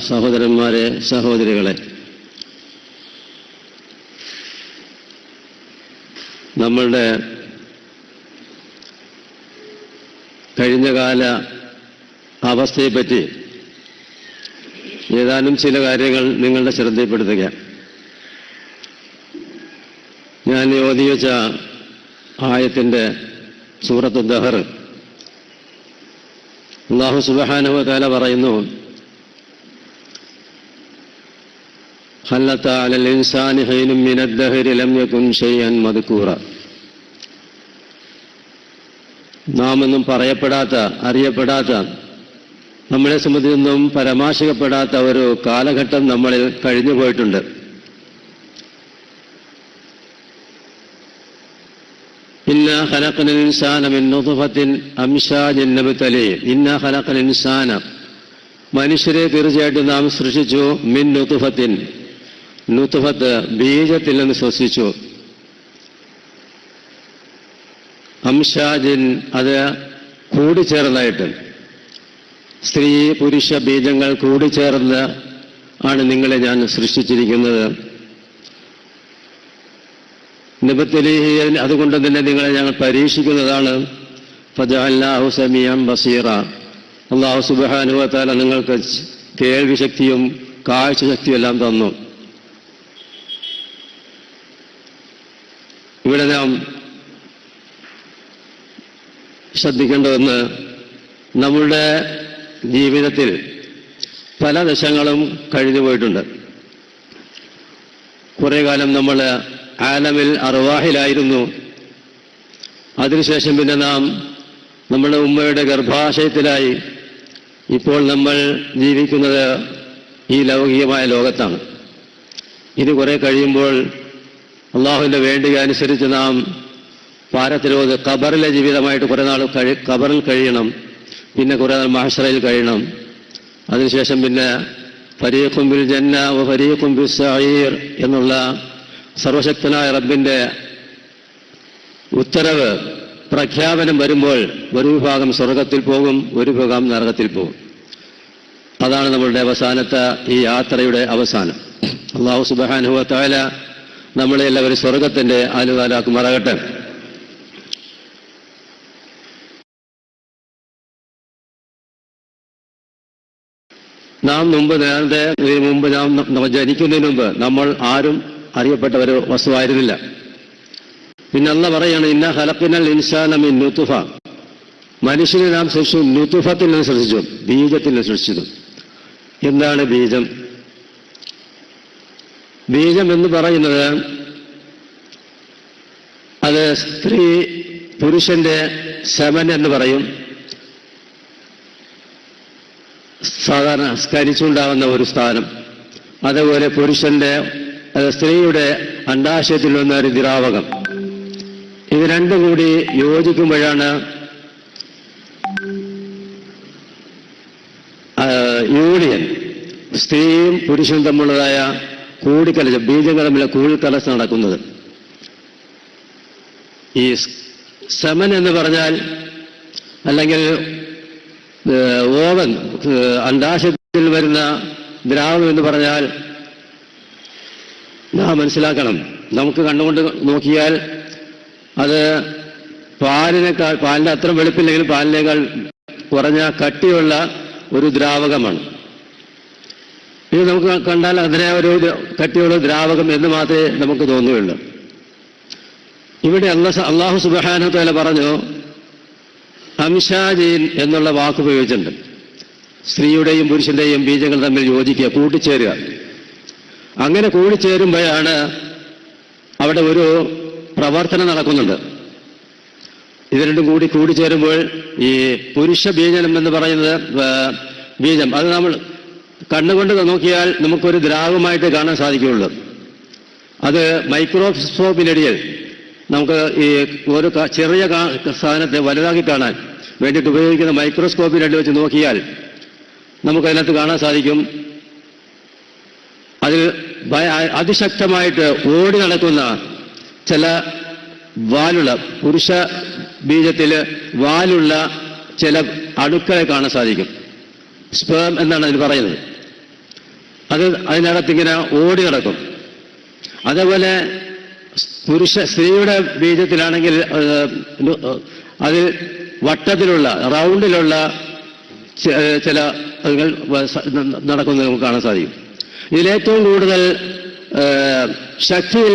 സഹോദരന്മാരെ, സഹോദരികളെ, നമ്മളുടെ കഴിഞ്ഞകാല അവസ്ഥയെപ്പറ്റി ഏതാനും ചില കാര്യങ്ങൾ നിങ്ങളുടെ ശ്രദ്ധയിൽപ്പെടുത്തുക. ഞാൻ ഓതി വെച്ച ആയത്തിൻ്റെ സൂറത്തു ദഹർ, അല്ലാഹു സുബ്ഹാനഹു വ തആല പറയുന്നു, ഹൽ അതാ അലൽ ഇൻസാനി ഹീനും മിനദ് ദഹരി ലം യകുൻ ശൈഅൻ മദ്കൂറ. നാം ഒന്നും പറയപ്പെടാത്ത, അറിയപ്പെടാത്ത, നമ്മളെ സംബന്ധിച്ചൊന്നും പരാമർശിക്കപ്പെടാത്ത ഒരു കാലഘട്ടം നമ്മളിൽ കഴിഞ്ഞു പോയിട്ടുണ്ട്. ഇന്നാ ഖലഖനൽ ഇൻസാന മിൻ നുത്ഫത്തിൻ അംശാജിൻ നബ്തലീഹ്. ഇന്നാ ഖലഖനൽ ഇൻസാന, മനുഷ്യരെ തീർച്ചയായിട്ടും നാം സൃഷ്ടിച്ചു, മിൻ നുത്ഫത്തിൻ, നുത്ഫത്ത് ബീജത്തിൽ നിന്ന് സൃഷ്ടിച്ചു, അംശാജിൻ അത് കൂടിച്ചേർന്നതായിട്ട്, സ്ത്രീ പുരുഷ ബീജങ്ങൾ കൂടിച്ചേർന്ന് ആണ് നിങ്ങളെ ഞാൻ സൃഷ്ടിച്ചിരിക്കുന്നത്. നബ്തലീഹി, അതുകൊണ്ട് തന്നെ നിങ്ങളെ ഞങ്ങൾ പരീക്ഷിക്കുന്നതാണ്. ഫജഅൽനാഹു സമീഅൻ ബസീറ, അല്ലാഹു സുബ്ഹാനഹു വ തആല നിങ്ങൾക്ക് കേൾവി ശക്തിയും കാഴ്ച ശക്തിയും എല്ലാം തന്നു. ഇവിടെ നാം ശ്രദ്ധിക്കേണ്ടതെന്ന്, നമ്മളുടെ ജീവിതത്തിൽ പല ദശകളും കഴിഞ്ഞു പോയിട്ടുണ്ട്. കുറേ കാലം നമ്മൾ ആലമിൽ അർവാഹിലായിരുന്നു. അതിനുശേഷം പിന്നെ നാം നമ്മുടെ ഉമ്മയുടെ ഗർഭാശയത്തിലായി. ഇപ്പോൾ നമ്മൾ ജീവിക്കുന്നത് ഈ ലൗകികമായ ലോകത്താണ്. ഇത് കുറേ കഴിയുമ്പോൾ അള്ളാഹുവിൻ്റെ വേണ്ടുക അനുസരിച്ച് നാം പാരത്തിലോത് ഖബറിലെ ജീവിതമായിട്ട് കുറേ നാൾ ഖബറിൽ കഴിയണം. പിന്നെ കുറേ നാൾ മഹ്ശറയിൽ കഴിയണം. അതിനുശേഷം പിന്നെ ഫരീഖും ബിൽ ജന്ന വ ഫരീഖും ബിസ് സഈർ എന്നുള്ള സർവശക്തനായ റബ്ബിൻ്റെ ഉത്തരവ് പ്രഖ്യാപനം വരുമ്പോൾ ഒരു വിഭാഗം സ്വർഗത്തിൽ പോകും, ഒരു വിഭാഗം നരകത്തിൽ പോകും. അതാണ് നമ്മളുടെ അവസാനത്തെ ഈ യാത്രയുടെ അവസാനം. അല്ലാഹു സുബ്ഹാനഹു വ തആല നമ്മളെ എല്ലാവരും സ്വർഗത്തിൻ്റെ ആലുകാലാക്കുമാറാകട്ടെ. നാം നേരത്തെ നാം ജനിക്കുന്നതിന് മുമ്പ് നമ്മൾ ആരും അറിയപ്പെട്ട ഒരു വസ്തുവായിരുന്നില്ല. പിന്നെ അല്ലാഹ് പറയാണ്, ഇന്നാ ഖലഖനൽ ഇൻസാന മിൻ നുത്ഫ, മനുഷ്യനെ നാം സൃഷ്ടിച്ചു നുത്ഫത്തിൽ നിന്ന് സൃഷ്ടിച്ചു, ബീജത്തിൽ നിന്ന് സൃഷ്ടിച്ചു. എന്താണ് ബീജം? ബീജം എന്ന് പറയുന്നത് അത് സ്ത്രീ പുരുഷന്റെ സെമൻ എന്ന് പറയും. സാധാരണ സ്കരിച്ചുണ്ടാകുന്ന ഒരു സ്ഥാനം. അതുപോലെ പുരുഷന്റെ സ്ത്രീയുടെ അണ്ഡാശയത്തിൽ വന്ന ഒരു ദ്രാവകം. ഇത് രണ്ടും കൂടി യോജിക്കുമ്പോഴാണ് യൂണിയൻ, സ്ത്രീയും പുരുഷനും തമ്മിലുള്ളതായ കൂടിക്കലശ, ബീജങ്ങൾ തമ്മിലെ കൂടിക്കലശ നടക്കുന്നത്. ഈ സെമൻ എന്ന് പറഞ്ഞാൽ, അല്ലെങ്കിൽ ഓവൻ, അണ്ഡാശയത്തിൽ വരുന്ന ദ്രാവകം എന്ന് പറഞ്ഞാൽ നാം മനസ്സിലാക്കണം, നമുക്ക് കണ്ണുകൊണ്ട് നോക്കിയാൽ അത് പാലിന്റെ അത്ര വെളുപ്പില്ലെങ്കിലും പാലിനേക്കാൾ കുറഞ്ഞ കട്ടിയുള്ള ഒരു ദ്രാവകമാണ്. ഇത് നമുക്ക് കണ്ടാൽ അതിനെ ഒരു കട്ടിയുള്ള ദ്രാവകം എന്ന് മാത്രമേ നമുക്ക് തോന്നുകയുള്ളൂ. ഇവിടെ അല്ലാഹു സുബ്ഹാനഹു വ തആല പറഞ്ഞു, അംശാജീൻ എന്നുള്ള വാക്ക് ഉപയോഗിച്ചിട്ടുണ്ട്. സ്ത്രീയുടെയും പുരുഷന്റെയും ബീജങ്ങൾ തമ്മിൽ യോജിക്കുക, കൂട്ടിച്ചേരുക. അങ്ങനെ കൂടിച്ചേരുമ്പോഴാണ് അവിടെ ഒരു പ്രവർത്തനം നടക്കുന്നുണ്ട്. ഇത് രണ്ടും കൂടിച്ചേരുമ്പോൾ ഈ പുരുഷ ബീജം എന്ന് പറയുന്നത് ബീജം, അത് നമ്മൾ കണ്ണുകൊണ്ട് നോക്കിയാൽ നമുക്കൊരു ദ്രാവകമായിട്ട് കാണാൻ സാധിക്കുകയുള്ളൂ. അത് മൈക്രോസ്കോപ്പിനിടയിൽ നമുക്ക് ഈ ഒരു ചെറിയ സാധനത്തെ വലുതാക്കി കാണാൻ വേണ്ടിയിട്ട് ഉപയോഗിക്കുന്ന മൈക്രോസ്കോപ്പിനിടയിൽ വെച്ച് നോക്കിയാൽ നമുക്കതിനകത്ത് കാണാൻ സാധിക്കും. അതിൽ അതിശക്തമായിട്ട് ഓടി നടക്കുന്ന ചില വാലുള്ള, പുരുഷ ബീജത്തിൽ വാലുള്ള ചില അണുക്കളെ കാണാൻ സാധിക്കും. സ്പേം എന്നാണ് അതിന് പറയുന്നത്. അതിനകത്തിങ്ങനെ ഓടി നടക്കും. അതേപോലെ സ്ത്രീയുടെ ബീജത്തിലാണെങ്കിൽ അത് വട്ടത്തിലുള്ള റൗണ്ടിലുള്ള ചില നടക്കുന്നത് നമുക്ക് കാണാൻ സാധിക്കും. ഇതിലേറ്റവും കൂടുതൽ ശക്തിയിൽ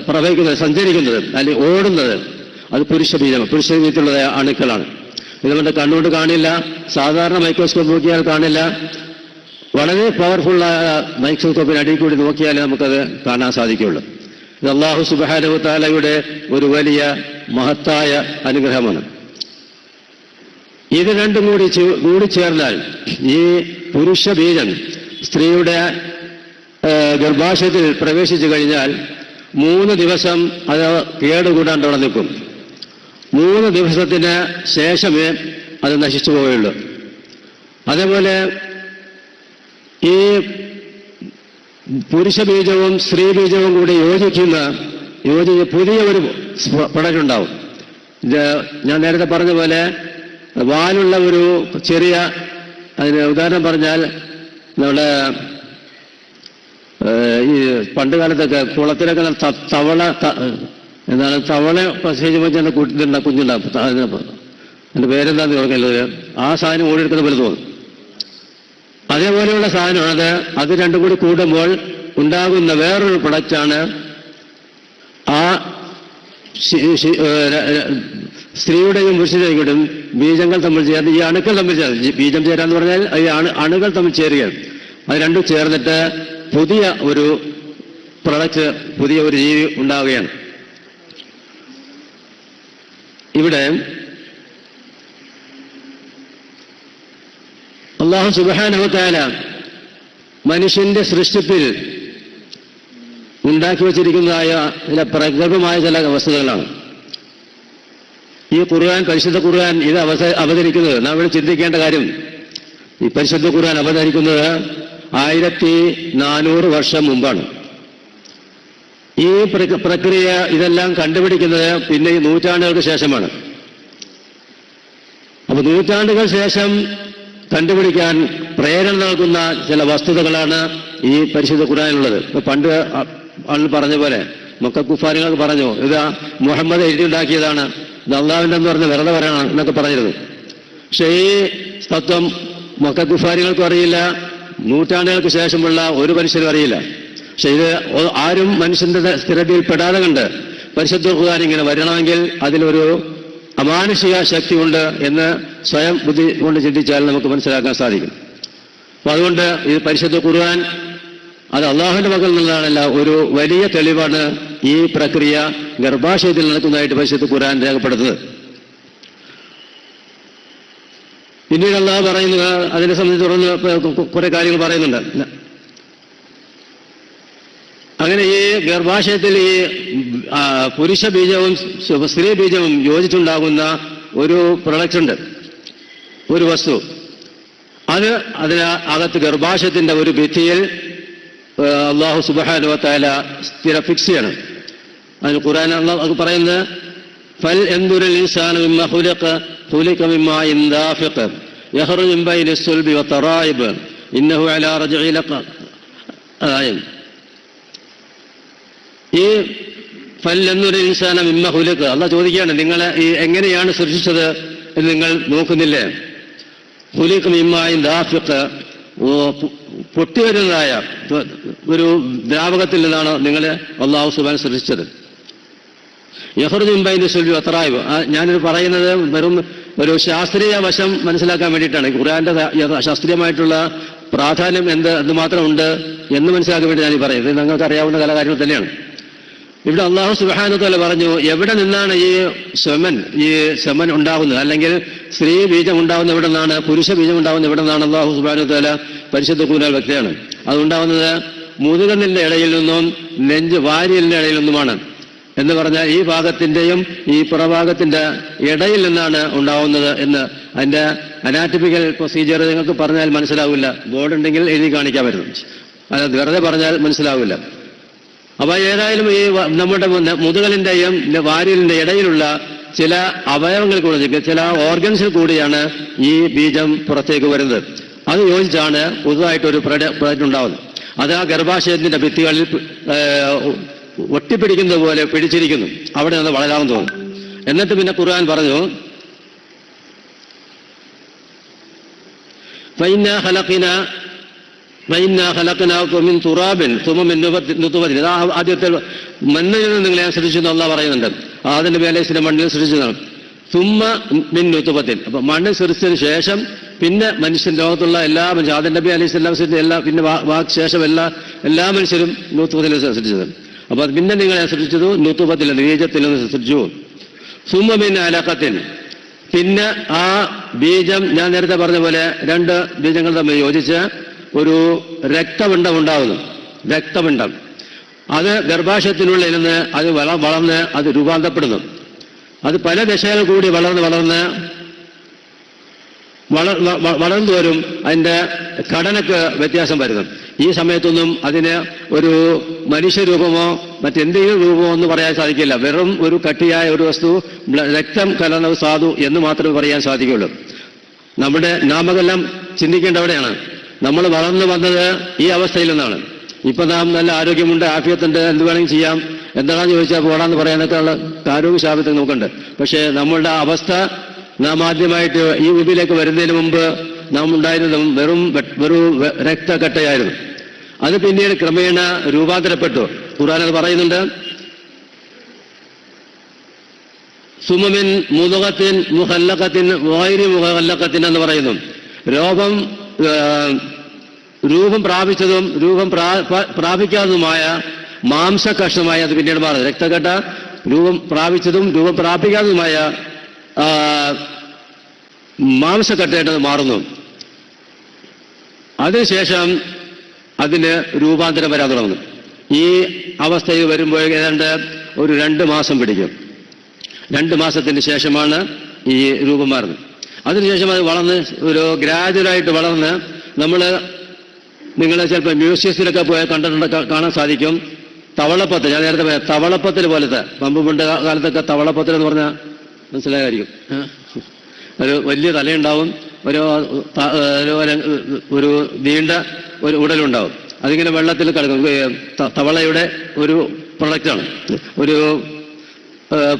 പ്രവഹിക്കുന്നത്, സഞ്ചരിക്കുന്നത് അല്ലെങ്കിൽ ഓടുന്നത് അത് പുരുഷ ബീജത്തിലുള്ള അണുക്കളാണ്. ഇത് നമ്മുടെ കണ്ണുകൊണ്ട് കാണില്ല, സാധാരണ മൈക്രോസ്കോപ്പ് നോക്കിയാൽ കാണില്ല. വളരെ പവർഫുള്ളായ മൈക്രോസ്കോപ്പിന് അടിയിൽ കൂടി നോക്കിയാലേ നമുക്കത് കാണാൻ സാധിക്കുകയുള്ളൂ. ഇത് അല്ലാഹു സുബ്ഹാനഹു തആലയുടെ ഒരു വലിയ മഹത്തായ അനുഗ്രഹമാണ്. ഇത് രണ്ടും കൂടി ചേർന്നാൽ ഈ പുരുഷ ബീജം സ്ത്രീയുടെ ഗർഭാശയത്തിൽ പ്രവേശിച്ചു കഴിഞ്ഞാൽ 3 ദിവസം അത് കേടുകൂടാൻ തുടങ്ങും. 3 ദിവസത്തിന് ശേഷമേ അത് നശിച്ചു പോവുകയുള്ളൂ. അതേപോലെ ഈ പുരുഷ ബീജവും സ്ത്രീ ബീജവും കൂടി യോജിച്ച് പുതിയ ഒരു പ്രൊഡക്റ്റ് ഉണ്ടാവും. ഞാൻ നേരത്തെ പറഞ്ഞ പോലെ വാലുള്ള ഒരു ചെറിയ, അതിന് ഉദാഹരണം പറഞ്ഞാൽ നമ്മുടെ ഈ പണ്ട് കാലത്തൊക്കെ കുളത്തിലൊക്കെ തവള പ്രസവിച്ച് കുഞ്ഞുണ്ടാവും. എൻ്റെ പേരെന്താന്ന് ഓർക്കുന്നത്, ആ സാധനം ഓടിയെടുക്കുന്ന പോലെ തോന്നും. അതേപോലെയുള്ള സാധനമാണ് അത് രണ്ടും കൂടി കൂടുമ്പോൾ ഉണ്ടാകുന്ന വേറൊരു പ്രൊഡക്റ്റാണ് ആ സ്ത്രീയുടെയും പുരുഷന്റെയും ബീജങ്ങൾ തമ്മിൽ ചേർന്ന് ഈ അണുക്കൾ തമ്മിൽ ചേർന്ന്, ബീജം ചേരാന്ന് പറഞ്ഞാൽ ഈ അണുകൾ തമ്മിൽ ചേരുകയാണ്. അത് രണ്ടും ചേർന്നിട്ട് പുതിയ ഒരു പ്രൊഡക്റ്റ്, പുതിയ ഒരു ജീവി ഉണ്ടാവുകയാണ്. ഇവിടെ അല്ലാഹു സുബ്ഹാനഹു തആല മനുഷ്യന്റെ സൃഷ്ടിപ്പിൽ ഉണ്ടാക്കി വച്ചിരിക്കുന്നതായ ചില പ്രഗൽഭമായ ചില വസ്തുതകളാണ്. ഈ പരിശുദ്ധ ഖുർആൻ ഇത് അവതരിക്കുന്നത്, നാം ഇവിടെ ചിന്തിക്കേണ്ട കാര്യം, ഈ പരിശുദ്ധ ഖുർആൻ അവതരിക്കുന്നത് 1400 വർഷം മുമ്പാണ്. ഈ പ്രക്രിയ ഇതെല്ലാം കണ്ടുപിടിക്കുന്നത് പിന്നെ ഈ നൂറ്റാണ്ടുകൾക്ക് ശേഷമാണ്. അപ്പൊ നൂറ്റാണ്ടുകൾ ശേഷം കണ്ടുപിടിക്കാൻ പ്രേരണ നൽകുന്ന ചില വസ്തുതകളാണ് ഈ പരിശുദ്ധ ഖുർആനിലുള്ളത്. പണ്ട് ആൾ പറഞ്ഞ പോലെ മക്കക്കുഫാരികൾ പറഞ്ഞു, ഇത് മുഹമ്മദ് എഴുതിയുണ്ടാക്കിയതാണ്, ഇത് അള്ളാഹുവിൻ്റെ എന്ന് പറഞ്ഞ് വെറുതെ പറയണം എന്നൊക്കെ പറഞ്ഞിരുന്നു. പക്ഷേ ഈ തത്വം മക്കക്കുഫാരികൾക്കും അറിയില്ല, നൂറ്റാണ്ടുകൾക്ക് ശേഷമുള്ള ഒരു മനുഷ്യരും അറിയില്ല. പക്ഷെ ഇത് ആരും മനുഷ്യന്റെ സ്ഥിരതയിൽ പെടാതെ കണ്ട് പരിശുദ്ധ ഖുർആൻ ഇങ്ങനെ വരണമെങ്കിൽ അതിലൊരു അമാനുഷിക ശക്തിയുണ്ട് എന്ന് സ്വയം ബുദ്ധി കൊണ്ട് ചിന്തിച്ചാൽ നമുക്ക് മനസ്സിലാക്കാൻ സാധിക്കും. അപ്പൊ അതുകൊണ്ട് ഈ പരിശുദ്ധ ഖുർആൻ അത് അള്ളാഹുവിന്റെ മകളിൽ നിന്നാണല്ല, ഒരു വലിയ തെളിവാണ് ഈ പ്രക്രിയ ഗർഭാശയത്തിൽ നടക്കുന്നതായിട്ട് പരിശുദ്ധ ഖുർആൻ രേഖപ്പെടുത്തുന്നത്. പിന്നീട് അള്ളാഹു പറയുന്നത് അതിനെ സംബന്ധിച്ച് തുറന്ന് കുറെ കാര്യങ്ങൾ പറയുന്നുണ്ട്. അങ്ങനെ ഈ ഗർഭാശയത്തിൽ ഈ പുരുഷ ബീജവും സ്ത്രീ ബീജവും യോജിച്ചുണ്ടാകുന്ന ഒരു പ്രൊഡക്റ്റ് ഉണ്ട്, ഒരു വസ്തു. അതിനകത്ത് ഗർഭാശയത്തിന്റെ ഒരു ഭിത്തിയിൽ അല്ലാഹു സുബ്ഹാനഹു വ തആല ഫിക്സ് ചെയ്യണം. അതിന് ഖുർആൻ അല്ലാഹു പറയുന്നത് ഫൽ യൻദുറുൽ ഇൻസാനു മിമ്മാ ഖുലിഖ മിമ്മാ ഇൻദാഫിഖ് യഖ്റുജു മിൻ ബൈനി സുൽബി വ തറായിബ് ഇന്നഹു അലാ റജ്ഇ ലഖാദിർ. ഈ ഫല്ലന്നൊരു ഇൻസാന മിമ്മ ഖുലിഖ, അല്ലാഹു ചോദിക്കുകയാണ്, നിങ്ങളെ ഈ എങ്ങനെയാണ് സൃഷ്ടിച്ചത് എന്ന് നിങ്ങൾ നോക്കുന്നില്ലേ? ഖുലിഖ മിമ്മാ ഇൻദാഫിഖ്, പൊട്ടിവരുന്നതായ ഒരു ദ്രാവകത്തിൽ നിന്നാണ് നിങ്ങളെ അല്ലാഹു സുബ്ഹാനഹു സൃഷ്ടിച്ചത്. യഖ്റുജു മിൻ ബൈനി സുൽബി വ തറായിബ്, ഞാനിത് പറയുന്നത് വെറും ഒരു ശാസ്ത്രീയ വശം മനസ്സിലാക്കാൻ വേണ്ടിയിട്ടാണ്. ഖുർആന്റെ ശാസ്ത്രീയമായിട്ടുള്ള പ്രാധാന്യം എന്തുമാത്രം ഉണ്ട് എന്ന് മനസ്സിലാക്കാൻ വേണ്ടി ഞാൻ പറയുന്നത്. ഇത് നിങ്ങൾക്ക് അറിയാവുന്ന പല കാര്യങ്ങൾ തന്നെയാണ്. ഇവിടെ അല്ലാഹു സുബ്ഹാനഹു വ തആല പറഞ്ഞു, എവിടെ നിന്നാണ് ഈ സെമൻ ഉണ്ടാകുന്നത്, അല്ലെങ്കിൽ സ്ത്രീ ബീജം ഉണ്ടാകുന്ന എവിടെ നിന്നാണ്, പുരുഷ ബീജം ഉണ്ടാകുന്ന എവിടെ നിന്നാണ് അല്ലാഹു സുബ്ഹാനഹു വ തആല പരിശുദ്ധ ഖുർആനിൽ വ്യക്തമാണ്. അതുണ്ടാകുന്നത് മുതുകണ്ണിന്റെ ഇടയിൽ നിന്നും വാരിയലിന്റെ ഇടയിൽ നിന്നുമാണ് എന്ന് പറഞ്ഞാൽ ഈ ഭാഗത്തിന്റെയും ഈ പുറഭാഗത്തിന്റെ ഇടയിൽ നിന്നാണ് ഉണ്ടാവുന്നത് എന്ന്. അതിന്റെ അനാറ്റമിക്കൽ പ്രൊസീജിയർ നിങ്ങൾക്ക് പറഞ്ഞാൽ മനസ്സിലാവില്ല, ബോർഡ് ഉണ്ടെങ്കിൽ എഴുതി കാണിക്കാൻ പറ്റും, അത് വെറുതെ പറഞ്ഞാൽ മനസ്സിലാവില്ല. അപ്പൊ ഏതായാലും ഈ നമ്മുടെ മുതുകലിന്റെയും വാരിയലിന്റെ ഇടയിലുള്ള ചില അവയവങ്ങൾ കൂടി, ചില ഓർഗൻസിൽ കൂടിയാണ് ഈ ബീജം പുറത്തേക്ക് വരുന്നത്. അത് യോജിച്ചാണ് പുതുതായിട്ടൊരു പ്രൊഡക്റ്റ് ഉണ്ടാവുന്നത്. അത് ആ ഗർഭാശയത്തിന്റെ ഭിത്തികളിൽ ഒട്ടിപ്പിടിക്കുന്നത് പോലെ പിടിച്ചിരിക്കുന്നു. അവിടെ നിന്ന് വളരാൻ തോന്നും. എന്നിട്ട് പിന്നെ ഖുർആൻ പറഞ്ഞു, ആദ്യത്തെ മണ്ണിൽ നിന്ന് നിങ്ങളെ സൃഷ്ടിച്ചു അള്ളാഹ് പറയുന്നുണ്ട്. ആദം നബി അലൈഹി സ്വലാം മണ്ണിൽ സൃഷ്ടിച്ചതാണ്. സുമ്മ മിൻ നുത്ഫത്തിൻ. അപ്പൊ മണ്ണ് സൃഷ്ടിച്ചതിന് ശേഷം പിന്നെ മനുഷ്യൻ ലോകത്തുള്ള എല്ലാ മനുഷ്യരും ആദം നബി അലൈഹി സ്വലാം എല്ലാ പിന്നെ ശേഷം എല്ലാ മനുഷ്യരും നുത്ഫത്തിൽ സൃഷ്ടിച്ചത്. അപ്പൊ പിന്നെ നിങ്ങളെ സൃഷ്ടിച്ചത് നുത്ഫത്തിൽ ബീജത്തിൽ നിന്ന് സൃഷ്ടിച്ചു. സുമ്മ മിൻ അലഖത്തിൻ. പിന്നെ ആ ബീജം ഞാൻ നേരത്തെ പറഞ്ഞ പോലെ രണ്ട് ബീജങ്ങൾ തമ്മിൽ യോജിച്ച് ഒരു രക്തപിണ്ഡം ഉണ്ടാകുന്നു. രക്തപിണ്ഡം അത് ഗർഭാശയത്തിനുള്ളിൽ നിന്ന് അത് വളർന്ന് അത് രൂപാന്തരപ്പെടുന്നു. അത് പല ദശകൾ കൂടി വളർന്നു വരും. അതിൻ്റെ ഘടനക്ക് വ്യത്യാസം വരുന്നു. ഈ സമയത്തൊന്നും അതിന് ഒരു മനുഷ്യരൂപമോ മറ്റെന്തെങ്കിലും രൂപമോ ഒന്നും പറയാൻ സാധിക്കില്ല. വെറും ഒരു കട്ടിയായ ഒരു വസ്തു, രക്തം കലർന്ന സാധു എന്ന് മാത്രമേ പറയാൻ സാധിക്കുകയുള്ളൂ. നമ്മുടെ നാമകെല്ലാം ചിന്തിക്കേണ്ട അവിടെയാണ്. നമ്മൾ വളർന്നു വന്നത് ഈ അവസ്ഥയിൽ നിന്നാണ്. ഇപ്പൊ നാം നല്ല ആരോഗ്യമുണ്ട്, ആഫിയത്തുണ്ട്, എന്ത് വേണമെങ്കിൽ ചെയ്യാം, എന്താണെന്ന് ചോദിച്ചാൽ പോടാന്ന് പറയാനൊക്കെ ഉള്ള ആരോഗ്യശാപത്തിൽ നോക്കുന്നുണ്ട്. പക്ഷേ നമ്മളുടെ അവസ്ഥ, നാം ആദ്യമായിട്ട് ഈ ഭൂമിയിലേക്ക് വരുന്നതിന് മുമ്പ് നാം ഉണ്ടായിരുന്നതും വെറും രക്തക്കട്ടയായിരുന്നു. അത് പിന്നീട് ക്രമേണ രൂപാന്തരപ്പെട്ടു. ഖുർആൻ അത് പറയുന്നുണ്ട്, സുമമിൻ മുദഗത്തിൻ മുഖല്ലഖത്തിൻ ഗൈരി മുഖല്ലഖത്തിൻ എന്ന് പറയുന്നു. രൂപം പ്രാപിച്ചതും രൂപം പ്രാപിക്കാത്തതുമായ മാംസകഷ്ണമായി അത് പിന്നീട് മാറുന്നത്. രക്തക്കട്ട രൂപം പ്രാപിച്ചതും രൂപം പ്രാപിക്കാത്തതുമായ മാംസക്കട്ടയായിട്ട് മാറുന്നു. അതിനുശേഷം അതിന് രൂപാന്തരം വരാൻ തുടങ്ങുന്നു. ഈ അവസ്ഥയിൽ വരുമ്പോൾ ഏതാണ്ട് ഒരു 2 മാസം പിടിക്കും. 2 മാസത്തിന് ശേഷമാണ് ഈ രൂപം മാറുന്നത്. അതിനുശേഷം അത് വളർന്ന് ഒരു ഗ്രാജുവലായിട്ട് വളർന്ന് നിങ്ങൾ ചിലപ്പോൾ മ്യൂസിയത്തിലൊക്കെ പോയാൽ കാണാൻ സാധിക്കും. തവളപ്പത്തിൽ, ഞാൻ നേരത്തെ പറയാം, തവളപ്പത്തിൽ പോലത്തെ, പണ്ട് കാലത്തൊക്കെ തവളപ്പത്തിൽ എന്ന് പറഞ്ഞാൽ മനസ്സിലായിരിക്കും. ഒരു വലിയ തലയുണ്ടാവും, ഒരു നീണ്ട ഒരു ഉടലുണ്ടാവും. അതിങ്ങനെ വെള്ളത്തിൽ കിടക്കും. തവളയുടെ ഒരു പ്രൊഡക്റ്റാണ്, ഒരു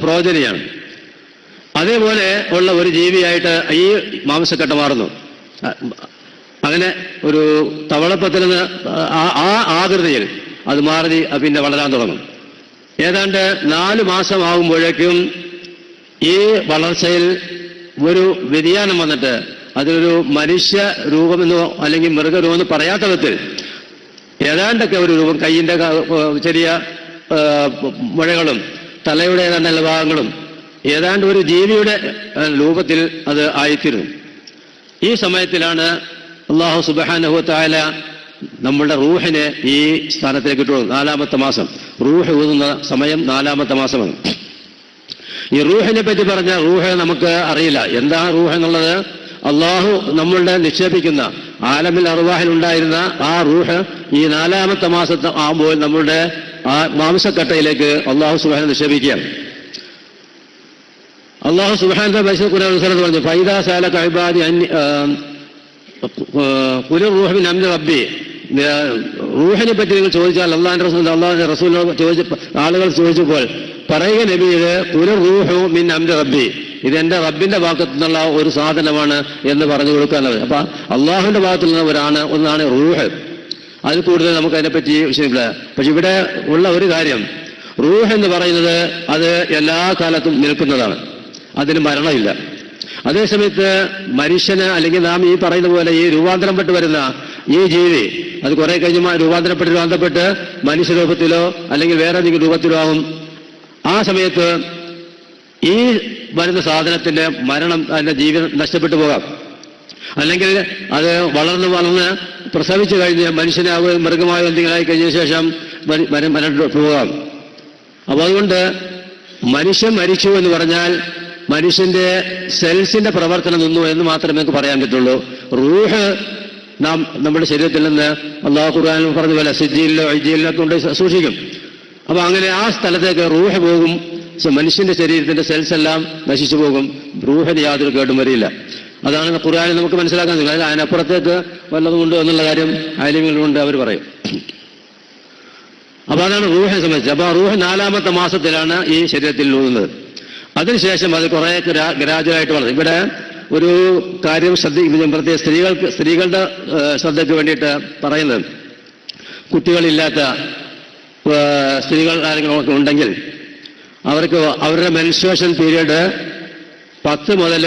പ്രോജനിയാണ്. അതേപോലെ ഉള്ള ഒരു ജീവിയായിട്ട് ഈ മാംസക്കട്ട മാറുന്നു. അങ്ങനെ ഒരു തവളപ്പത്തിൽ നിന്ന് ആ ആകൃതിയിൽ അത് മാറി പിന്നെ വളരാൻ തുടങ്ങും. ഏതാണ്ട് 4 മാസമാകുമ്പോഴേക്കും ഈ വളർച്ചയിൽ ഒരു വ്യതിയാനം വന്നിട്ട് അതിനൊരു മനുഷ്യ രൂപമെന്നോ അല്ലെങ്കിൽ മൃഗരൂപമെന്നോ പറയാത്ത വിധത്തിൽ ഏതാണ്ടൊക്കെ ഒരു രൂപം, കയ്യിൻ്റെ ചെറിയ മുഴകളും തലയുടെ ഏതാണ്ട് എല്ലാ ഭാഗങ്ങളും ഏതാണ്ട് ഒരു ജീവിയുടെ രൂപത്തിൽ അത് ആയിത്തീരുന്നു. ഈ സമയത്തിലാണ് അല്ലാഹു സുബ്ഹാനഹു വ തആല നമ്മളുടെ റൂഹിനെ ഈ സ്ഥാനത്തേക്ക് ഇട്ടു. 4-ാമത്തെ മാസം റൂഹ് ഊതുന്ന സമയം 4-ാമത്തെ മാസമാണ്. ഈ റൂഹിനെ പറ്റി പറഞ്ഞ റൂഹ് നമുക്ക് അറിയില്ല. എന്താ റൂഹ് എന്നുള്ളത്? അള്ളാഹു നമ്മളുടെ നിക്ഷേപിക്കുന്ന ആലമിൽ അർവാഹിൽ ഉണ്ടായിരുന്ന ആ റൂഹ് ഈ 4-ാമത്തെ മാസത്തെ ആകുമ്പോൾ നമ്മളുടെ ആ മാംസക്കട്ടയിലേക്ക് അള്ളാഹു സുബ്ഹാനഹു നിക്ഷേപിക്കുകയാണ്. അള്ളാഹു സുബ്ഹാനഹു പറഞ്ഞു, ഫൈദാ സഅലക ഇബാദി ഖുൽ റൂഹ് മിൻ അംരി റബ്ബി. റൂഹിനെ പറ്റി നിങ്ങൾ ചോദിച്ചാൽ അള്ളാഹുവിന്റെ റസൂലിനോട് ആളുകൾ ചോദിച്ചപ്പോൾ പറയുക നബിയെ, ഖുൽ റൂഹു മിൻ അംരി റബ്ബി, ഇതെന്റെ റബ്ബിന്റെ ഭാഗത്തു നിന്നുള്ള ഒരു സാധനമാണ് എന്ന് പറഞ്ഞു കൊടുക്കാനുള്ളത്. അപ്പൊ അള്ളാഹുവിന്റെ ഭാഗത്തു നിന്ന് ഒന്നാണ് റൂഹ്. അതിൽ കൂടുതൽ നമുക്ക് അതിനെപ്പറ്റി വിഷയമില്ല. പക്ഷെ ഇവിടെ ഉള്ള ഒരു കാര്യം, റൂഹ് എന്ന് പറയുന്നത് അത് എല്ലാ കാലത്തും നിൽക്കുന്നതാണ്, അതിന് മരണമില്ല. അതേസമയത്ത് മനുഷ്യന് അല്ലെങ്കിൽ നാം ഈ പറയുന്ന പോലെ ഈ രൂപാന്തരപ്പെട്ട് വരുന്ന ഈ ജീവി അത് കുറെ കഴിഞ്ഞ് രൂപാന്തരപ്പെട്ട് മനുഷ്യരൂപത്തിലോ അല്ലെങ്കിൽ വേറെ ഏതെങ്കിലും രൂപത്തിലോ ആവും. ആ സമയത്ത് ഈ വരുന്ന സാധനത്തിന്റെ മരണം, അതിന്റെ ജീവിതം നഷ്ടപ്പെട്ടു പോകാം. അല്ലെങ്കിൽ അത് വളർന്ന് പ്രസവിച്ചു കഴിഞ്ഞ് മനുഷ്യനാവുകയോ മൃഗമായോ എന്തെങ്കിലും ആയി കഴിഞ്ഞ ശേഷം മരണം പോകാം. അപ്പോൾ അതുകൊണ്ട് മനുഷ്യൻ മരിച്ചു എന്ന് പറഞ്ഞാൽ മനുഷ്യന്റെ സെൽസിന്റെ പ്രവർത്തനം നിന്നു എന്ന് മാത്രമേ നമുക്ക് പറയാൻ പറ്റുള്ളൂ. റൂഹ് നമ്മുടെ ശരീരത്തിൽ നിന്ന് അല്ലാഹു ഖുർആനിൽ പറഞ്ഞ പോലെ സിജ്ജിയിലോ ഇജ്ജിയിലോ കൊണ്ട് സൂക്ഷിക്കും. അപ്പൊ അങ്ങനെ ആ സ്ഥലത്തേക്ക് റൂഹ് പോകും. മനുഷ്യന്റെ ശരീരത്തിന്റെ സെൽസ് എല്ലാം നശിച്ചു പോകും. റൂഹിന് യാതൊരു കേടും വരില്ല. അതാണ് ഖുർആനിൽ നമുക്ക് മനസ്സിലാക്കാൻ സാധിക്കും. അതിൽ അതിനപ്പുറത്തേക്ക് വല്ലതുമുണ്ട് എന്നുള്ള കാര്യം ആലിമ്യങ്ങളുണ്ട്, അവർ പറയും. അപ്പോൾ അതാണ് റൂഹിനെ സംബന്ധിച്ച്. അപ്പോൾ റൂഹ് 4-ാമത്തെ മാസത്തിലാണ് ഈ ശരീരത്തിൽ ഊതുന്നത്. അതിനുശേഷം അത് കുറേ ഗ്രാജുവലായിട്ട് വളർന്നു. ഇവിടെ ഒരു കാര്യം പ്രത്യേക സ്ത്രീകളുടെ ശ്രദ്ധയ്ക്ക് വേണ്ടിയിട്ട് പറയുന്നത്, കുട്ടികളില്ലാത്ത സ്ത്രീകൾ ആരെങ്കിലും ഉണ്ടെങ്കിൽ അവർക്ക് അവരുടെ മെൻസ്ട്രുവേഷൻ പീരീഡ് 10 മുതൽ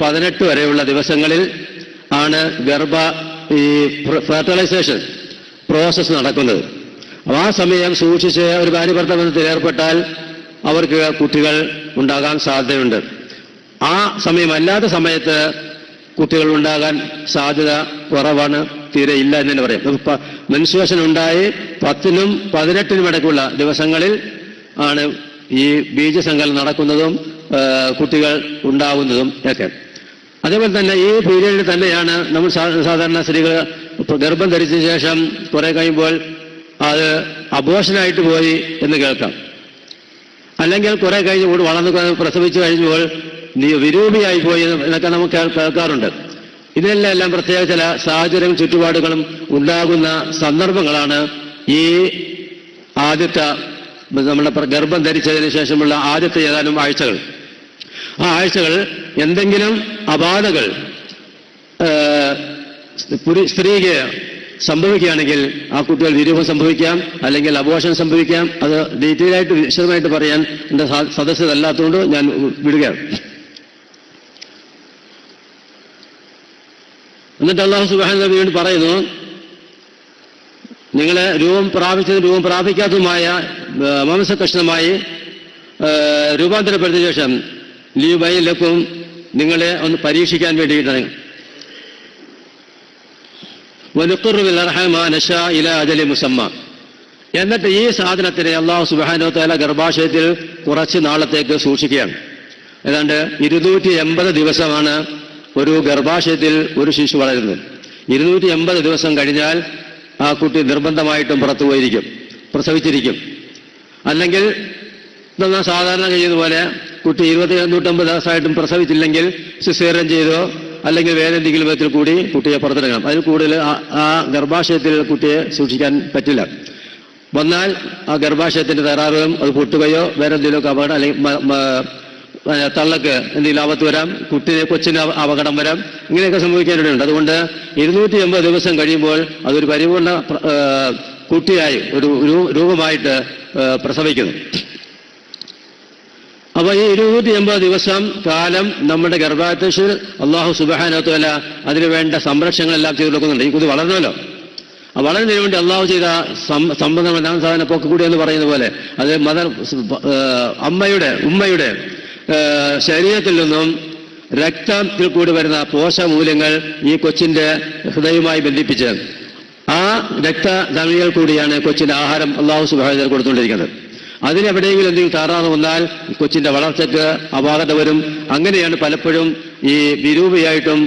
18 വരെയുള്ള ദിവസങ്ങളിൽ ആണ് ഈ ഫെർട്ടിലൈസേഷൻ പ്രോസസ്സ് നടക്കുന്നത്. അപ്പോൾ ആ സമയം സൂക്ഷിച്ച് ഒരു ഭാര്യ ഭർത്തൃ ബന്ധത്തിൽ ഏർപ്പെട്ടാൽ അവർക്ക് കുട്ടികൾ ഉണ്ടാകാൻ സാധ്യതയുണ്ട്. ആ സമയമല്ലാത്ത സമയത്ത് കുട്ടികൾ ഉണ്ടാകാൻ സാധ്യത കുറവാണ്, തീരെ ഇല്ല എന്ന് തന്നെ പറയാം. മെൻസ്ട്രുവേഷൻ ഉണ്ടായി 10-നും 18-നും ഇടയ്ക്കുള്ള ദിവസങ്ങളിൽ ആണ് ഈ ബീജസങ്കലനം നടക്കുന്നതും കുട്ടികൾ ഉണ്ടാകുന്നതും ഒക്കെ. അതേപോലെ തന്നെ ഈ പീരീഡിൽ തന്നെയാണ് നമ്മൾ സാധാരണ സ്ത്രീകൾ ഗർഭം ധരിച്ച ശേഷം കുറെ കഴിയുമ്പോൾ അത് അബോർഷനായിട്ട് പോയി എന്ന് കേൾക്കാം. അല്ലെങ്കിൽ കുറെ കഴിഞ്ഞ് വളർന്ന് പ്രസവിച്ചു കഴിഞ്ഞപ്പോൾ വിരൂപിയായി പോയി എന്നൊക്കെ നമുക്ക് കേൾക്കാറുണ്ട്. ഇതിനെല്ലാം പ്രത്യേക ചില സാഹചര്യവും ചുറ്റുപാടുകളും ഉണ്ടാകുന്ന സന്ദർഭങ്ങളാണ് ഈ ആദ്യത്തെ നമ്മുടെ ഗർഭം ധരിച്ചതിന് ശേഷമുള്ള ആദ്യത്തെ ഏതാനും ആഴ്ചകൾ. ആ ആഴ്ചകൾ എന്തെങ്കിലും അപാധകൾ സ്ത്രീക്ക് സംഭവിക്കുകയാണെങ്കിൽ ആ കുട്ടികൾ വിരൂപം സംഭവിക്കാം, അല്ലെങ്കിൽ അബോർഷൻ സംഭവിക്കാം. അത് ഡീറ്റെയിൽ ആയിട്ട് വിശദമായിട്ട് പറയാൻ എൻ്റെ സദസ്യതല്ലാത്തതുകൊണ്ട് ഞാൻ വിടുകയാണ്. എന്നിട്ട് അല്ലാഹു സുബ്ഹാനഹു വ തആല വീണ്ടും പറയുന്നു, നിങ്ങളെ രൂപം പ്രാപിക്കാത്തതുമായ മാംസകഷ്ണമായി രൂപാന്തരപ്പെടുത്തിയ ശേഷം ലിയുബയ്യിനലക്കും നിങ്ങളെ ഒന്ന് പരീക്ഷിക്കാൻ വേണ്ടിയിട്ടാണ്. എന്നിട്ട് ഈ സാധനത്തിനെ അല്ലാഹു സുബ്ഹാനഹു വ തആല ഗർഭാശയത്തിൽ കുറച്ച് നാളത്തേക്ക് സൂക്ഷിക്കുകയാണ്. ഏതാണ്ട് 280 ദിവസമാണ് ഒരു ഗർഭാശയത്തിൽ ഒരു ശിശു വളരുന്നത്. 280 ദിവസം കഴിഞ്ഞാൽ ആ കുട്ടി നിർബന്ധമായിട്ടും പുറത്തു പോയിരിക്കും, പ്രസവിച്ചിരിക്കും. അല്ലെങ്കിൽ സാധാരണ ചെയ്യുന്ന പോലെ കുട്ടി 250 ദിവസമായിട്ടും പ്രസവിച്ചില്ലെങ്കിൽ സിസേറിയൻ ചെയ്തോ അല്ലെങ്കിൽ വേറെ എന്തെങ്കിലും വിധത്തിൽ കൂടി കുട്ടിയെ പുറത്തെടുക്കണം. അതിൽ കൂടുതൽ ആ ഗർഭാശയത്തിൽ കുട്ടിയെ സൂക്ഷിക്കാൻ പറ്റില്ല. വന്നാൽ ആ ഗർഭാശയത്തിന്റെ തകരാറും അത് പൊട്ടുകയോ വേറെ എന്തെങ്കിലുമൊക്കെ അപകടം, അല്ലെങ്കിൽ തള്ളക്ക് എന്തെങ്കിലും ആപത്ത് വരാം, കൊച്ചിന് അപകടം വരാം, ഇങ്ങനെയൊക്കെ സംഭവിക്കാനിടയുണ്ട്. അതുകൊണ്ട് 280 ദിവസം കഴിയുമ്പോൾ അതൊരു പരിപൂർണ കുട്ടിയായി ഒരു രൂപമായിട്ട് പ്രസവിക്കുന്നു. അപ്പോൾ ഈ 280 ദിവസം കാലം നമ്മുടെ ഗർഭാശയത്തിൽ അല്ലാഹു സുബ്ഹാനഹു വ തആല അതിനു വേണ്ട സംരക്ഷണങ്ങളെല്ലാം ചെയ്തു കൊടുക്കുന്നുണ്ട്. ഈ കുട്ടി വളർന്നല്ലോ, വളരുന്നതിന് വേണ്ടി അള്ളാഹു ചെയ്ത സംബന്ധം സാധന പൊക്കുകൂടി എന്ന് പറയുന്ന പോലെ അത് ഉമ്മയുടെ ശരീരത്തിൽ നിന്നും രക്തത്തിൽ കൂടി വരുന്ന പോഷകമൂല്യങ്ങൾ ഈ കൊച്ചിന്റെ ഹൃദയവുമായി ബന്ധിപ്പിച്ച് ആ രക്തധമനികൾ കൂടിയാണ് കൊച്ചിന്റെ ആഹാരം അല്ലാഹു സുബ്ഹാനഹു വ തആല കൊടുത്തുകൊണ്ടിരിക്കുന്നത്. അതിനെവിടെയെങ്കിലും എന്തെങ്കിലും താറാറ് വന്നാൽ കൊച്ചിന്റെ വളർച്ചയ്ക്ക് അപാകത വരും. അങ്ങനെയാണ് പലപ്പോഴും ഈ വിരൂപയായിട്ടും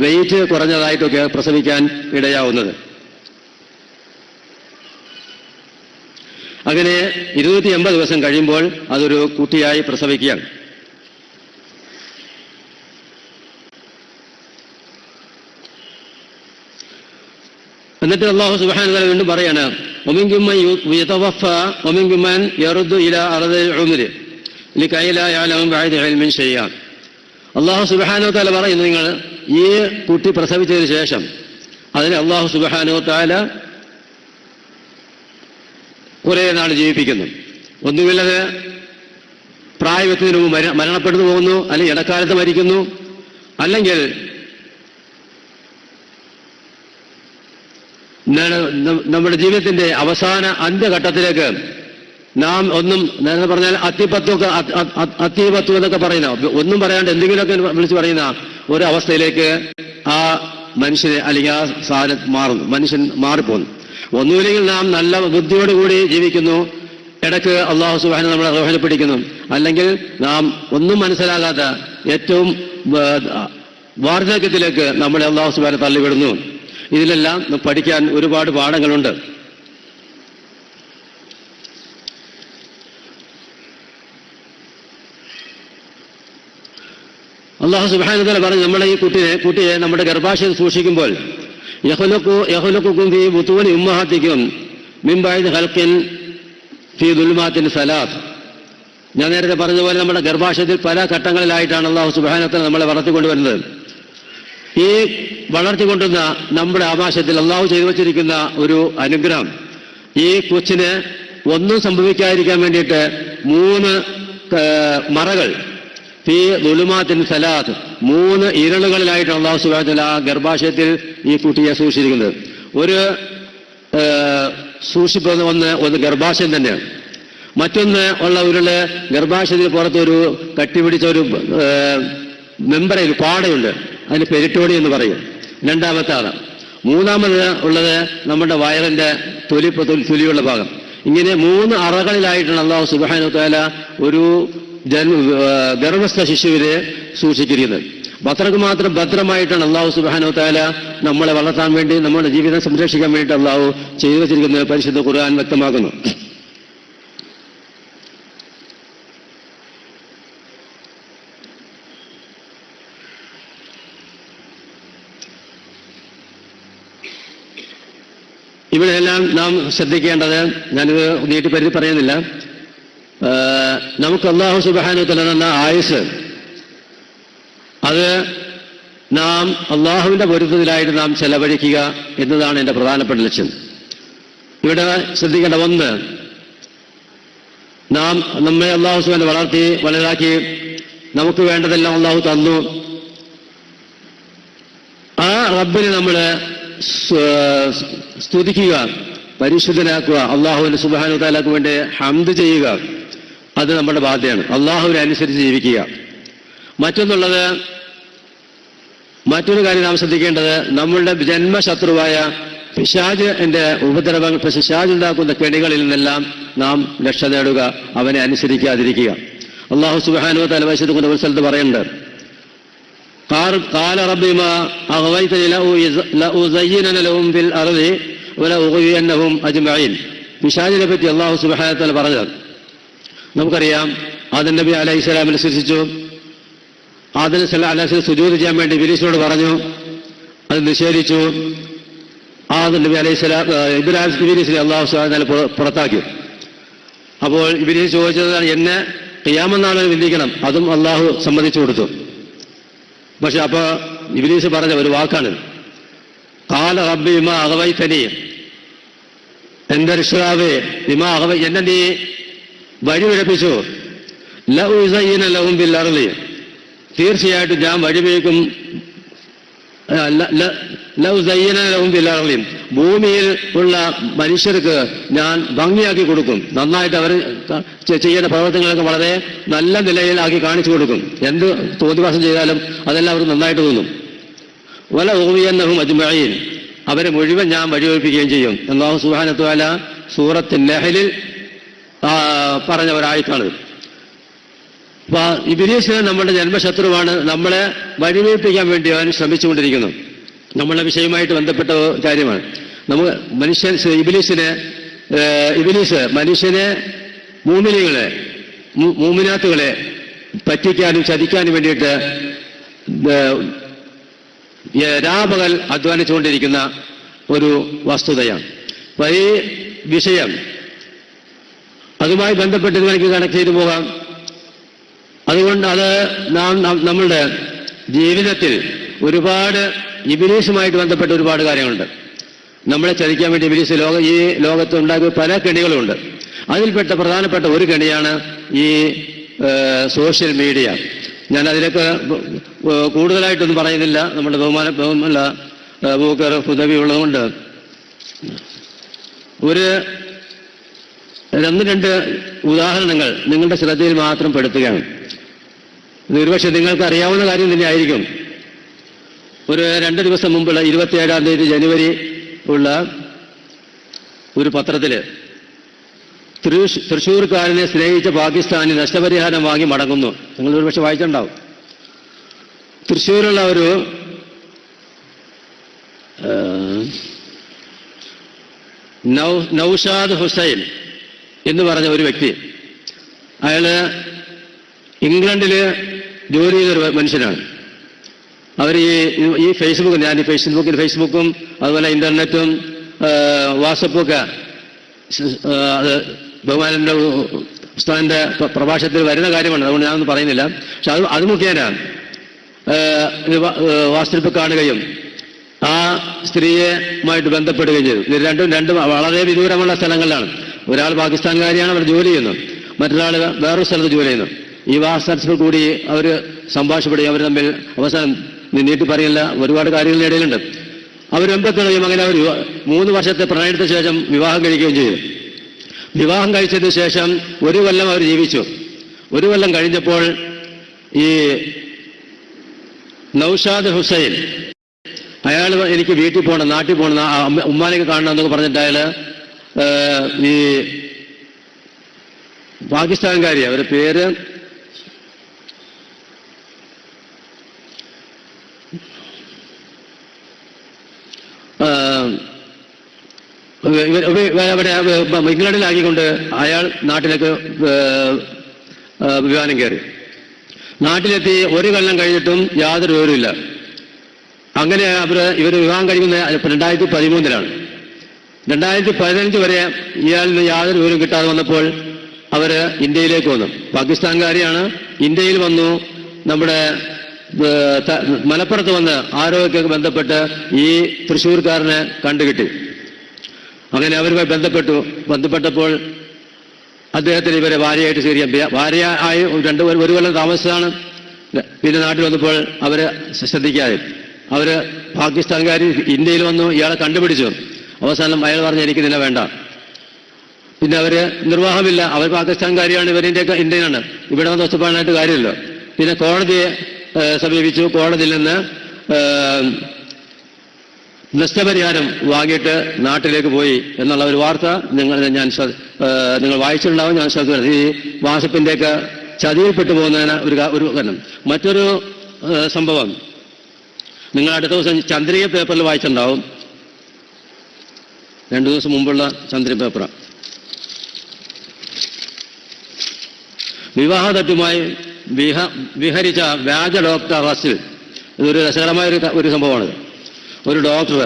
വെയിറ്റ് കുറഞ്ഞതായിട്ടൊക്കെ പ്രസവിക്കാൻ ഇടയാവുന്നത്. അങ്ങനെ 280 ദിവസം കഴിയുമ്പോൾ അതൊരു കുട്ടിയായി പ്രസവിക്കുകയാണ്. എന്നിട്ട് അല്ലാഹു സുബ്ഹാനഹു വ തആല വീണ്ടും പറയാണ്, വമിൻകും മൻ യതവഫ വമിൻകും മൻ യറുദ്ദു ഇലാ അർദിൽ ഉംരി ലികൈ ലാ യഅലമു ബഅദ ഇൽമിൻ ശൈഅ. അല്ലാഹു സുബ്ഹാനഹു വ തആല പറയുന്നു, നിങ്ങൾ ഈ കുട്ടി പ്രസവിച്ചതിന് ശേഷം അതിനെ അല്ലാഹു സുബ്ഹാനഹു വ തആല കുറേ നാൾ ജീവിപ്പിക്കുന്നു. ഒന്നുമില്ലത് പ്രായത്തിന് മുമ്പ് മരണപ്പെട്ടു പോകുന്നു, അല്ലെങ്കിൽ ഇടക്കാലത്ത് മരിക്കുന്നു, അല്ലെങ്കിൽ നമ്മുടെ ജീവിതത്തിന്റെ അവസാന അന്ത്യഘട്ടത്തിലേക്ക് നാം നേരത്തെ പറഞ്ഞാൽ അത്തിപത്വം എന്നൊക്കെ പറയുന്ന, ഒന്നും പറയാണ്ട് എന്തെങ്കിലുമൊക്കെ വിളിച്ച് പറയുന്ന ഒരു അവസ്ഥയിലേക്ക് ആ മനുഷ്യനെ അല്ലെങ്കിൽ ആ സാധനം മാറുന്നു, മനുഷ്യൻ മാറിപ്പോകുന്നു. ഒന്നുമില്ലെങ്കിൽ നാം നല്ല ബുദ്ധിയോടുകൂടി ജീവിക്കുന്നു, ഇടയ്ക്ക് അല്ലാഹു സുബ്ഹാനഹു നമ്മളെ റോഹനെ പിടിക്കുന്നു, അല്ലെങ്കിൽ നാം ഒന്നും മനസ്സിലാകാത്ത ഏറ്റവും വാർദ്ധക്യത്തിലേക്ക് നമ്മളെ അല്ലാഹു സുബ്ഹാനഹു തള്ളിവിടുന്നു. ഇതിലെല്ലാം പഠിക്കാൻ ഒരുപാട് പാഠങ്ങളുണ്ട്. അല്ലാഹു സുബ്ഹാനഹു വ തആല പറഞ്ഞു, നമ്മളെ ഈ കുട്ടിയെ നമ്മുടെ ഗർഭാശയത്തിൽ സൂക്ഷിക്കുമ്പോൾ യഖ്ലുഖുകും ഫീ ബുതൂനി ഉമ്മഹാത്തിക്കും മിൻ ബഅദി ഖൽഖിൻ ഫീ ദുൽമാത്തിൻ സലാത്ത്. ഞാൻ നേരത്തെ പറഞ്ഞതുപോലെ നമ്മുടെ ഗർഭാശയത്തിൽ പല ഘട്ടങ്ങളിലായിട്ടാണ് അല്ലാഹു സുബ്ഹാനഹു വ തആല നമ്മളെ വളർത്തിക്കൊണ്ടുവരുന്നത്. ഈ വളർത്തിക്കൊണ്ടുവന്ന നമ്മുടെ ആകാശത്തിൽ അല്ലാഹു ചെയ്തു വച്ചിരിക്കുന്ന ഒരു അനുഗ്രഹം, ഈ കൊച്ചിന് ഒന്നും സംഭവിക്കാതിരിക്കാൻ വേണ്ടിയിട്ട് 3 മറകൾ, ഫീ ദുലുമാത്തിൻ സലാത്ത്, 3 ഇരളുകളിലായിട്ടാണ് അല്ലാഹു സുബ്ഹാനഹു വ തആല ആ ഗർഭാശയത്തിൽ ഈ കുട്ടിയെ സൂക്ഷിച്ചിരിക്കുന്നത്. ഒരു സൂക്ഷിപ്പ് ഒന്ന് ഗർഭാശയം തന്നെയാണ്. മറ്റൊന്ന് ഉള്ള ഉരുള് ഗർഭാശയത്തിന് പുറത്തൊരു കട്ടിപിടിച്ച ഒരു മെമ്പറയിൽ പാടയുണ്ട്, അതിന് പെരിട്ടോണി എന്ന് പറയും. രണ്ടാമത്തെ ആള്. മൂന്നാമത് ഉള്ളത് നമ്മുടെ വയറിന്റെ തൊലിയുള്ള ഭാഗം. ഇങ്ങനെ 3 അറകളിലായിട്ടാണ് അല്ലാഹു സുബ്ഹാനഹു വ തആല ഒരു ഗർഭസ്ഥ ശിശുവിനെ സൂക്ഷിച്ചിരിക്കുന്നത്. അത്രക്ക് മാത്രം ഭദ്രമായിട്ടാണ് അല്ലാഹു സുബ്ഹാനഹു വ തആല നമ്മളെ വളർത്താൻ വേണ്ടി, നമ്മുടെ ജീവിതം സംരക്ഷിക്കാൻ വേണ്ടിയിട്ട് അല്ലാഹു ചെയ്തു വെച്ചിരിക്കുന്നത് പരിശുദ്ധ ഖുർആൻ വ്യക്തമാക്കുന്നു. ഇവിടെയെല്ലാം നാം ശ്രദ്ധിക്കേണ്ടത്, ഞാനിത് നീട്ടിപ്പരുത്തി പറയുന്നില്ല, നമുക്ക് അല്ലാഹു സുബ്ഹാനഹു വ തആല തന്ന ആയുസ്, അത് നാം അള്ളാഹുവിന്റെ പൊരുത്തത്തിലായിട്ട് നാം ചെലവഴിക്കുക എന്നതാണ് എൻ്റെ പ്രധാനപ്പെട്ട ലക്ഷ്യം. ഇവിടെ ശ്രദ്ധിക്കേണ്ട ഒന്ന്, നമ്മെ അല്ലാഹു സുബ്ഹാനഹു വളർത്തി വലുതാക്കി നമുക്ക് വേണ്ടതെല്ലാം അല്ലാഹു തന്നു. ആ റബ്ബിനെ നമ്മൾ സ്തുതിക്കുക, പരിശുദ്ധനാക്കുക, അല്ലാഹുവിന്റെ സുബ്ഹാനഹു വ തആലക്ക് വേണ്ടി ഹംദ് ചെയ്യുക, അത് നമ്മുടെ ബാധ്യതയാണ്. അല്ലാഹുവിനെ അനുസരിച്ച് ജീവിക്കുക. മറ്റൊരു കാര്യം നാം ശ്രദ്ധിക്കേണ്ടത്, നമ്മളുടെ ജന്മശത്രുവായ പിശാചിന്റെ ഉപദ്രവങ്ങൾ, പിശാച് ഉണ്ടാക്കുന്ന കെണികളിൽ നിന്നെല്ലാം നാം രക്ഷ നേടുക, അവനെ അനുസരിക്കാതിരിക്കുക. അല്ലാഹു സുബ്ഹാനഹു വ തആല പരിശുദ്ധ ഒരു സ്ഥലത്ത് പറയുന്നുണ്ട്, ഖാല റബ്ബി മാ അഗ്വൈതനി ലഉസയ്യിനന ലഹും ഫിൽ അർളി വലഉഗ്വിയന്നഹും അജ്മഈൻ. പിശാചിനെ പറ്റി അല്ലാഹു സുബ്ഹാനഹു വ തആല പറഞ്ഞത് നമുക്കറിയാം. ആദം നബി അലൈഹിസ്സലാമിനെ സൃഷ്ടിച്ചു. ആദം അലൈഹിസ്സലാം സുജൂദ് ചെയ്യാൻ വേണ്ടി ഇബ്ലീസിനോട് പറഞ്ഞു, അത് നിഷേധിച്ചു. ആദം നബി അലൈഹിസ്സലാം ഇബ്ലീസിനെ അല്ലാഹു സുബ്ഹാനഹു വ തആല പുറത്താക്കി. അപ്പോൾ ഇബ്ലീസ് ചോദിച്ചത്, എന്നെ ഖിയാമത്ത് നാളിൽ വിധിക്കണം. അതും അല്ലാഹു സമ്മതിച്ചു കൊടുത്തു. പക്ഷെ അപ്പൊ ഇബ്ലീസ് പറഞ്ഞ ഒരു വാക്കാണ്, ഖാല റബ്ബി ബിമാ അഗ്വൈതനി, എന്റെ രക്ഷിതാവേ, ബിമാ അഗ്വൈ, എന്നെ നീ വഴിപിഴപ്പിച്ചു. ലഉസയ്യിന ലഹും ഫിൽ അർളി, തീർച്ചയായിട്ടും ഞാൻ വഴിവെക്കും. ലഉസയ്യിന ലഹും ഫിൽ അർളി, ഭൂമിയിൽ ഉള്ള മനുഷ്യർക്ക് ഞാൻ ഭംഗിയാക്കി കൊടുക്കും. നന്നായിട്ട് അവർ ചെയ്യുന്ന പ്രവർത്തനങ്ങളൊക്കെ വളരെ നല്ല നിലയിലാക്കി കാണിച്ചു കൊടുക്കും. എന്ത് തോന്നിവാസം ചെയ്താലും അതെല്ലാം അവർക്ക് നന്നായിട്ട് തോന്നും. വലഉഗ്വിയന്നഹും അജ്മഈൻ, അവരെ മുഴുവൻ ഞാൻ വഴിവെപ്പിക്കുകയും ചെയ്യും. അല്ലാഹു സുബ്ഹാനഹു വ തആല സൂറത്തുൻ നഹ്ലിൽ പറഞ്ഞ ഒരായത്താണ്. അപ്പൊ ഇബ്ലീസ് നമ്മുടെ ജന്മശത്രുവാണ്. നമ്മളെ വഴിവെപ്പിക്കാൻ വേണ്ടി അവൻ ശ്രമിച്ചുകൊണ്ടിരിക്കുന്നു. നമ്മളെ വിഷയവുമായിട്ട് ബന്ധപ്പെട്ട കാര്യമാണ്. നമുക്ക് ഇബ്ലീസ് മനുഷ്യനെ, മൂമിനാത്തുകളെ പറ്റിക്കാനും ചതിക്കാനും വേണ്ടിയിട്ട് രാപകൽ അധ്വാനിച്ചുകൊണ്ടിരിക്കുന്ന ഒരു വസ്തുതയാണ്. അപ്പൊ ഈ വിഷയം അതുമായി ബന്ധപ്പെട്ട് എനിക്ക് കണക്ട് ചെയ്തു പോകാം. അതുകൊണ്ട് അത് നമ്മളുടെ ജീവിതത്തിൽ ഒരുപാട് ഇബ്ലീസുമായിട്ട് ബന്ധപ്പെട്ട ഒരുപാട് കാര്യങ്ങളുണ്ട്. നമ്മളെ ചതിക്കാൻ വേണ്ടി ഇബ്ലീസ് ഈ ലോകത്ത് ഉണ്ടാക്കിയ പല കെണികളുമുണ്ട്. അതിൽപ്പെട്ട പ്രധാനപ്പെട്ട ഒരു കെണിയാണ് ഈ സോഷ്യൽ മീഡിയ. ഞാൻ അതിലേക്ക് കൂടുതലായിട്ടൊന്നും പറയുന്നില്ല. നമ്മുടെ ബഹുമാന ബൂക്കർ ഹുദവി ഉള്ളതുകൊണ്ട് രണ്ട് ഉദാഹരണങ്ങൾ നിങ്ങളുടെ ശ്രദ്ധയിൽ മാത്രം പെടുത്തുകയാണ്. ഇത് ഒരുപക്ഷെ നിങ്ങൾക്ക് അറിയാവുന്ന കാര്യം തന്നെയായിരിക്കും. ഒരു 2 ദിവസം മുമ്പുള്ള 27-ാം തീയതി ജനുവരി ഉള്ള ഒരു പത്രത്തില് തൃശ്ശൂർക്കാരനെ സ്നേഹിച്ച പാകിസ്ഥാനി നഷ്ടപരിഹാരം വാങ്ങി മടങ്ങുന്നു. നിങ്ങൾ ഒരുപക്ഷെ വായിച്ചിട്ടുണ്ടാവും. തൃശ്ശൂരുള്ള ഒരു നൗഷാദ് ഹുസൈൻ എന്ന് പറഞ്ഞ ഒരു വ്യക്തി, അയാള് ഇംഗ്ലണ്ടില് ജോലി ചെയ്തൊരു മനുഷ്യനാണ്. അവർ ഈ ഫേസ്ബുക്ക്, ഞാൻ ഈ ഫേസ്ബുക്കും അതുപോലെ ഇന്റർനെറ്റും വാട്സപ്പൊക്കെ അത് ബഹുമാനന്റെ ഉസ്താദിന്റെ പ്രഭാഷണത്തിൽ വരുന്ന കാര്യമാണ്, അതുകൊണ്ട് ഞാനൊന്നും പറയുന്നില്ല. പക്ഷെ അത് മുഖേന വാസ്തുവിൽ കാണുകയും ആ സ്ത്രീയുമായിട്ട് ബന്ധപ്പെടുകയും ചെയ്തു. ഇത് രണ്ടും വളരെ വിദൂരമുള്ള സ്ഥലങ്ങളിലാണ്. ഒരാൾ പാകിസ്ഥാൻകാരിയാണ്, അവർ ജോലി ചെയ്യുന്നു, മറ്റൊരാൾ വേറൊരു സ്ഥലത്ത് ജോലി ചെയ്യുന്നു. ഈ വാട്സാപ്പിൽ കൂടി അവർ സംഭാഷപ്പെടുകയും അവർ തമ്മിൽ അവസാനം നീട്ടി പറയില്ല, ഒരുപാട് കാര്യങ്ങളുടെ ഇടയിലുണ്ട്. അവർ ബന്ധപ്പെടുകയും അങ്ങനെ അവർ 3 വർഷത്തെ പ്രണയത്തിന് ശേഷം വിവാഹം കഴിക്കുകയും ചെയ്തു. വിവാഹം കഴിച്ചതിന് ശേഷം 1 കൊല്ലം അവർ ജീവിച്ചു. 1 കൊല്ലം കഴിഞ്ഞപ്പോൾ ഈ നൗഷാദ് ഹുസൈൻ അയാൾ എനിക്ക് വീട്ടിൽ പോകണം, നാട്ടിൽ പോകണം, ഉമ്മാനൊക്കെ കാണണം എന്നൊക്കെ പറഞ്ഞിട്ട് അയാൾ ഈ പാകിസ്ഥാൻകാരി, അവരുടെ പേര് അവിടെ ഇംഗ്ലണ്ടിലാക്കിക്കൊണ്ട് അയാൾ നാട്ടിലേക്ക് വിമാനം കയറി. നാട്ടിലെത്തി 1 കൊല്ലം കഴിഞ്ഞിട്ടും യാതൊരു വിവരമില്ല. അങ്ങനെ ഇവർ വിവാഹം കഴിക്കുന്ന 2013-ലാണ്. 2015 വരെ ഇയാളിന് യാതൊരു വിവരം കിട്ടാതെ വന്നപ്പോൾ അവർ ഇന്ത്യയിലേക്ക് വന്നു. പാകിസ്ഥാൻകാരിയാണ്, ഇന്ത്യയിൽ വന്നു. നമ്മുടെ മലപ്പുറത്ത് വന്ന് ആരോഗ്യമൊക്കെ ബന്ധപ്പെട്ട് ഈ തൃശ്ശൂർക്കാരനെ കണ്ടുകിട്ടി. അങ്ങനെ അവരുമായി ബന്ധപ്പെട്ടപ്പോൾ അദ്ദേഹത്തിന് ഇവരെ ഭാര്യയായിട്ട് സ്വീകരിക്കാം. ഭാര്യ ആയി 1 കൊല്ലം താമസിച്ചതാണ്. പിന്നെ നാട്ടിൽ വന്നപ്പോൾ അവരെ ശ്രദ്ധിക്കാതെ അവര് പാകിസ്ഥാൻകാർ ഇന്ത്യയിൽ വന്നു, ഇയാളെ കണ്ടുപിടിച്ചു. അവസാനം അയാൾ പറഞ്ഞു എനിക്ക് നിന്നെ വേണ്ട. പിന്നെ അവര് നിർവാഹമില്ല, അവർ പാകിസ്ഥാൻകാരിയാണ്, ഇവരിൻ്റെയൊക്കെ ഇന്ത്യനാണ്, ഇവിടെ വന്ന് ഒച്ചപ്പാടാനായിട്ട് കാര്യമില്ല. പിന്നെ കോടതിയെ സമീപിച്ചു. കോടതിയിൽ നിന്ന് നഷ്ടപരിഹാരം വാങ്ങിയിട്ട് നാട്ടിലേക്ക് പോയി എന്നുള്ള ഒരു വാർത്ത നിങ്ങൾ വായിച്ചിട്ടുണ്ടാവും. ഞാൻ ശ്രദ്ധിക്കുന്നത് ഈ വാട്സപ്പിൻ്റെയൊക്കെ ചതിയിൽപ്പെട്ടു പോകുന്നതിന് ഒരു കാരണം. മറ്റൊരു സംഭവം നിങ്ങൾ അടുത്ത ദിവസം ചന്ദ്രിക പേപ്പറിൽ വായിച്ചിട്ടുണ്ടാവും. 2 ദിവസം മുമ്പുള്ള ചന്ദ്രിക പേപ്പറാണ്. വിവാഹ തട്ടുമായി വിഹരിച്ച വ്യാജ ഡോക്ടർ അറസ്റ്റിൽ. ഇതൊരു രസകരമായ ഒരു സംഭവമാണ്. ഒരു ഡോക്ടർ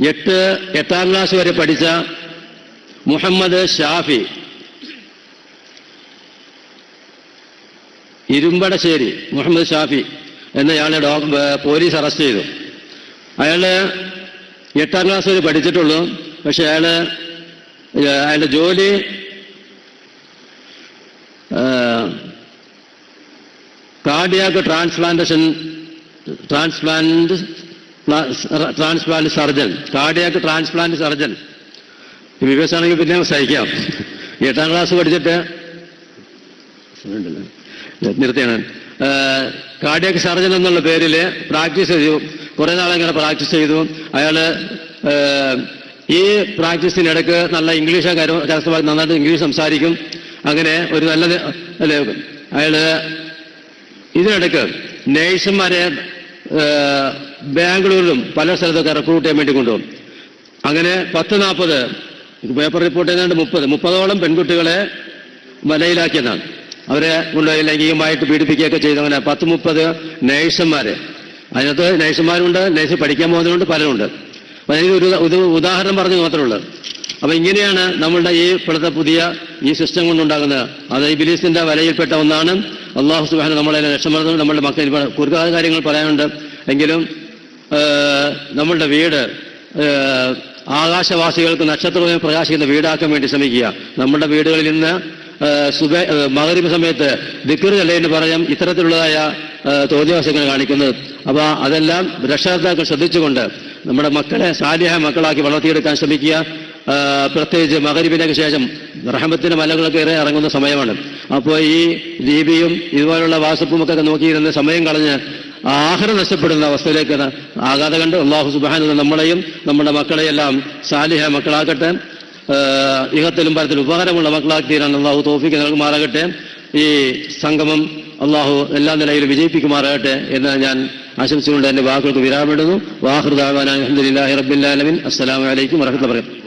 8ാം ക്ലാസ് വരെ പഠിച്ച മുഹമ്മദ് ഷാഫി ഇരുമ്പടശ്ശേരി മുഹമ്മദ് ഷാഫി എന്നയാളെ പോലീസ് അറസ്റ്റ് ചെയ്തു. അയാള് 8ാം ക്ലാസ് വരെ പഠിച്ചിട്ടുള്ളൂ. പക്ഷെ അയാളുടെ ജോലി cardiac transplant surgeon, cardiac transplant surgeon. വിവസാണെങ്കിൽ പിന്നെ സഹിക്കാം. 8ാം ക്ലാസ് പഠിച്ചിട്ട് നിർത്തിയാണ്. കാർഡിയാക് സർജൻ എന്നുള്ള പേരിൽ പ്രാക്ടീസ് ചെയ്തു. കുറെ നാളെങ്ങനെ പ്രാക്ടീസ് ചെയ്തു. അയാള് ഈ പ്രാക്ടീസിനിടയ്ക്ക് നല്ല ഇംഗ്ലീഷ് കരസ്ഥമാക്കി നന്നായിട്ട് ഇംഗ്ലീഷ് സംസാരിക്കും. അങ്ങനെ ഒരു നല്ല അയാള് ഇതിനിടയ്ക്ക് നേഴ്സുമാരെ ബാംഗ്ലൂരിലും പല സ്ഥലത്തൊക്കെ റിക്രൂട്ട് ചെയ്യാൻ വേണ്ടി കൊണ്ടുപോകും. അങ്ങനെ 10-40 പേപ്പർ റിപ്പോർട്ട് ചെയ്തുകൊണ്ട് 30ഓളം പെൺകുട്ടികളെ വലയിലാക്കിയതാണ്. അവരെ കൊണ്ടുപോയി ലൈംഗികമായിട്ട് പീഡിപ്പിക്കുകയൊക്കെ ചെയ്തു. അങ്ങനെ 10-30 നേഴ്സുമാരെ, അതിനകത്ത് നേഴ്സുമാരുണ്ട്, നേഴ്സ് പഠിക്കാൻ പോകുന്നവരുണ്ട്, പലരുണ്ട്. അപ്പം അതിനൊരു ഉദാഹരണം പറഞ്ഞു മാത്രമേ ഉള്ളൂ. അപ്പം ഇങ്ങനെയാണ് നമ്മളുടെ ഇപ്പോഴത്തെ പുതിയ ഈ സിസ്റ്റം കൊണ്ടുണ്ടാകുന്നത്. അത് ഇബ്ലീസിന്റെ വലയിൽപ്പെട്ട ഒന്നാണ്. അള്ളാഹു സുബ്ഹാനഹു നമ്മളെ രക്ഷപ്പെടുത്തുന്നത്. നമ്മളുടെ മക്കൾ ഒരുപാട് കാര്യങ്ങൾ പറയാനുണ്ട്. എങ്കിലും നമ്മളുടെ വീട് ആകാശവാസികൾക്ക് നക്ഷത്രമായി പ്രകാശിക്കുന്ന വീടാക്കാൻ വേണ്ടി ശ്രമിക്കുക. നമ്മുടെ വീടുകളിൽ നിന്ന് മഗ്‌രിബ് സമയത്ത് ദിക്ർ ചൊല്ലുന്നതിന് പറയാം ഇത്തരത്തിലുള്ളതായ തോന്നിവാസങ്ങൾ കാണിക്കുന്നത്. അപ്പോൾ അതെല്ലാം രക്ഷകർത്താക്കൾ ശ്രദ്ധിച്ചുകൊണ്ട് നമ്മുടെ മക്കളെ സാലിഹ മക്കളാക്കി വളർത്തിയെടുക്കാൻ ശ്രമിക്കുക. പ്രത്യേകിച്ച് മഗ്‌രിബിനൊക്കെ ശേഷം റഹ്മത്തിന്റെ മലകളൊക്കെ ഇറങ്ങുന്ന സമയമാണ്. അപ്പോൾ ഈ ദീപിയും ഇതുപോലുള്ള വാട്സപ്പും ഒക്കെ നോക്കിയിരുന്ന സമയം കളഞ്ഞ് ആഖിറ നഷ്ടപ്പെടുന്ന അവസ്ഥയിലേക്ക് ആകാതെ കണ്ട് അല്ലാഹു സുബ്ഹാനഹു നമ്മളെയും നമ്മുടെ മക്കളെയെല്ലാം സാലിഹ മക്കളാക്കട്ടെ. ഇഹത്തിലും പരത്തിലും ഉപകാരമുള്ള മക്കളാക്കി തീരാൻ അല്ലാഹു തൗഫീഖ് നൽകുമാറാകട്ടെ. ഈ സംഗമം അല്ലാഹു എല്ലാ നിലയിലും വിജയിപ്പിക്കുമാറാകട്ടെ എന്ന് ഞാൻ ആശംസിച്ചുകൊണ്ട് എൻ്റെ വാക്കുകൾക്ക് വിരാമിടുന്നു. വാഖിറു ദഅ്വാനാ അൽഹംദുലില്ലാഹി റബ്ബിൽ ആലമീൻ. അസ്സലാമു അലൈക്കും വറഹ്മത്തുള്ളാഹി വബറകാതുഹു.